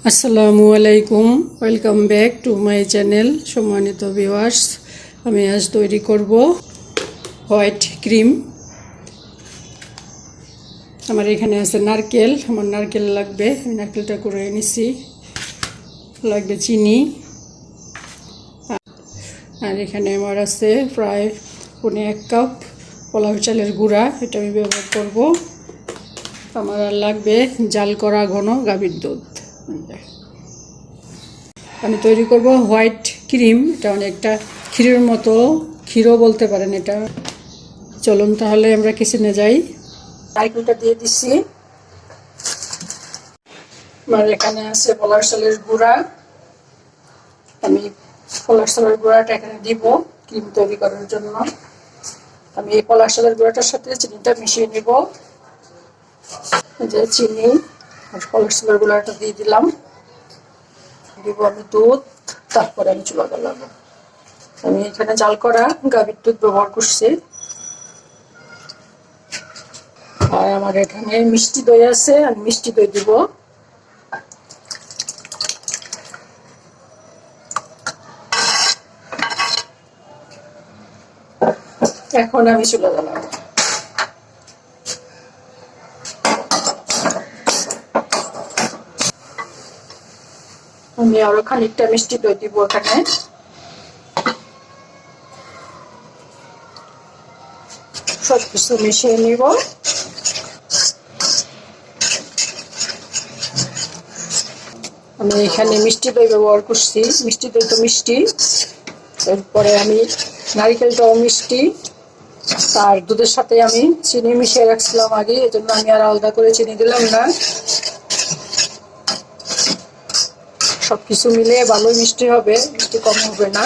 আসসালামু আলাইকুম, welcome back to my channel. সম্মানিত ভিউয়ার্স, আমি আজ তৈরি করব হোয়াইট ক্রিম। আমার এখানে আছে নারকেল, আমার নারকেল লাগবে, আমি নারকেলটা করে নিছি। লাগবে চিনি, আর এখানে আমার আছে প্রায় 1 কাপ পোলাও চালের গুঁড়া, এটা আমি ব্যবহার করব। আমার আর লাগবে জাল করা ঘন গাভীর দুধ। আমি তৈরি করব হোয়াইট ক্রিম, এটা অনেকটা ক্ষীরের মতো, ক্ষীরও বলতে পারেন এটা। চলুন তাহলে আমরা কিচেনে যাই। নারকেলটা দিয়ে দিচ্ছি। আমার এখানে আছে পোলাও চালের গুঁড়া, আমি পোলাও চালের গুঁড়াটা এখানে দিব ক্রিম তৈরি করার জন্য। আমি এই পোলাও চালের গুঁড়াটার সাথে চিনিটা মিশিয়ে নিব। যে চিনি আর পোলাও চালের গুঁড়াটা দিয়ে দিলাম, দিব আমি দুধ, তারপরে আমি চুলা জ্বালাবো। আমি এখানে জাল করা গাভীর দুধ ব্যবহার করছি। আর আমার এখানে মিষ্টি দই আছে, আমি মিষ্টি দই দিব। এখন আমি চুলা জ্বালাবো। আমি আরো খানিকটা মিষ্টি দই দিব এখানে। সবকিছু মিশিয়ে নিব। আমি এখানে মিষ্টি দই ব্যবহার করছি, মিষ্টি দই তো মিষ্টি, এরপরে আমি নারকেলটাও মিষ্টি, আর দুধের সাথে আমি চিনি মিশিয়ে রাখছিলাম আগে, এই জন্য আমি আর আলাদা করে চিনি দিলাম না। সবকিছু মিলে ভালোই মিষ্টি হবে, মিষ্টি কম হবে না।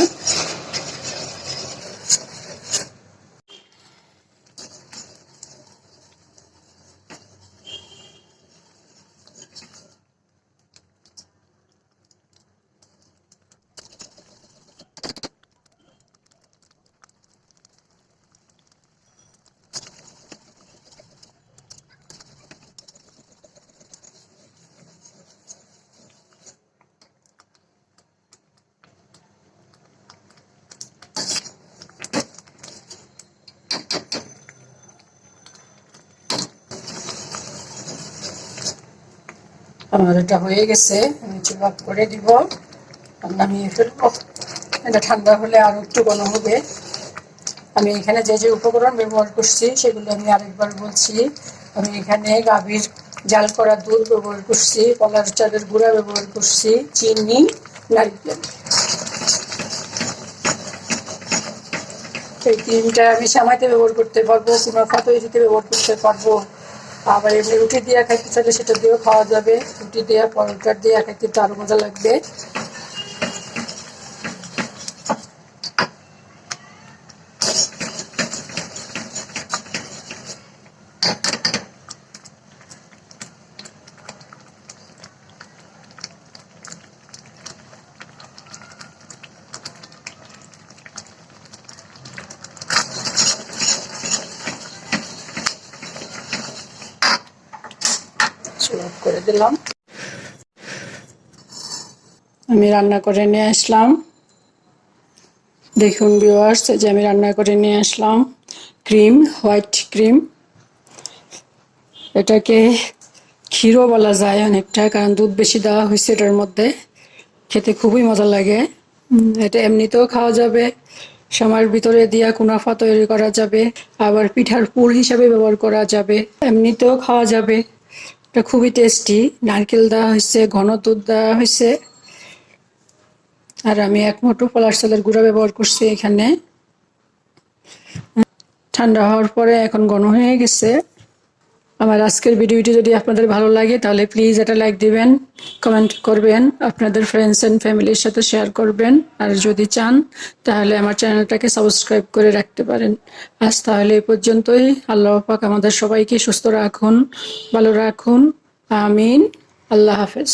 আমার এটা হয়ে গেছে, আমি চুলা করে দিব, নামিয়ে ফেলবো। এটা ঠান্ডা হলে আরো একটু ঘন হবে। আমি এখানে যে যে উপকরণ ব্যবহার করছি সেগুলো আমি আরেকবার বলছি। আমি এখানে গাভীর জাল করা দুধ ব্যবহার করছি, পোলাও চালের গুঁড়া ব্যবহার করছি, চিনি, নারকেল। এই ক্রিমটা আমি সেমাইতে ব্যবহার করতে পারবো, কুনাফা তৈরিতে ব্যবহার করতে পারবো, আবার এমনি রুটি দিয়ে খাইতে চাইলে সেটা দিয়েও খাওয়া যাবে। রুটি দিয়ে, পরোটা দিয়ে খাইতে তো আরো মজা লাগবে। করে দিলাম, আমি রান্না করে নিয়ে আসলাম। দেখুন ভিউয়ার্স, যে আমি রান্না করে নিয়ে আসলাম ক্রিম, হোয়াইট ক্রিম। এটাকে ক্ষীরও বলা যায় অনেকটা, কারণ দুধ বেশি দেওয়া হয়েছে এটার মধ্যে। খেতে খুবই মজা লাগে। এটা এমনিতেও খাওয়া যাবে, সেমাইয়ের ভিতরে দিয়া কুনাফা তৈরি করা যাবে, আবার পিঠার পুর হিসাবে ব্যবহার করা যাবে, এমনিতেও খাওয়া যাবে। এটা খুবই টেস্টি। নারকেল দেওয়া হয়েছে, ঘন দুধ দেওয়া হয়েছে, আর আমি 1 মুঠো পোলাও চালের গুঁড়া ব্যবহার করছি এখানে। ঠান্ডা হওয়ার পরে এখন ঘন হয়ে গেছে। আমার আজকের ভিডিওটি যদি আপনাদের ভালো লাগে তাহলে প্লিজ এটা লাইক দিবেন, কমেন্ট করবেন, আপনাদের ফ্রেন্ডস এন্ড ফ্যামিলির সাথে শেয়ার করবেন, আর যদি চান তাহলে আমার চ্যানেলটাকে সাবস্ক্রাইব করে রাখতে পারেন। আজ তাহলে এই পর্যন্তই। আল্লাহ পাক আমাদের সবাইকে সুস্থ রাখুন, ভালো রাখুন, আমিন। আল্লাহ হাফেজ।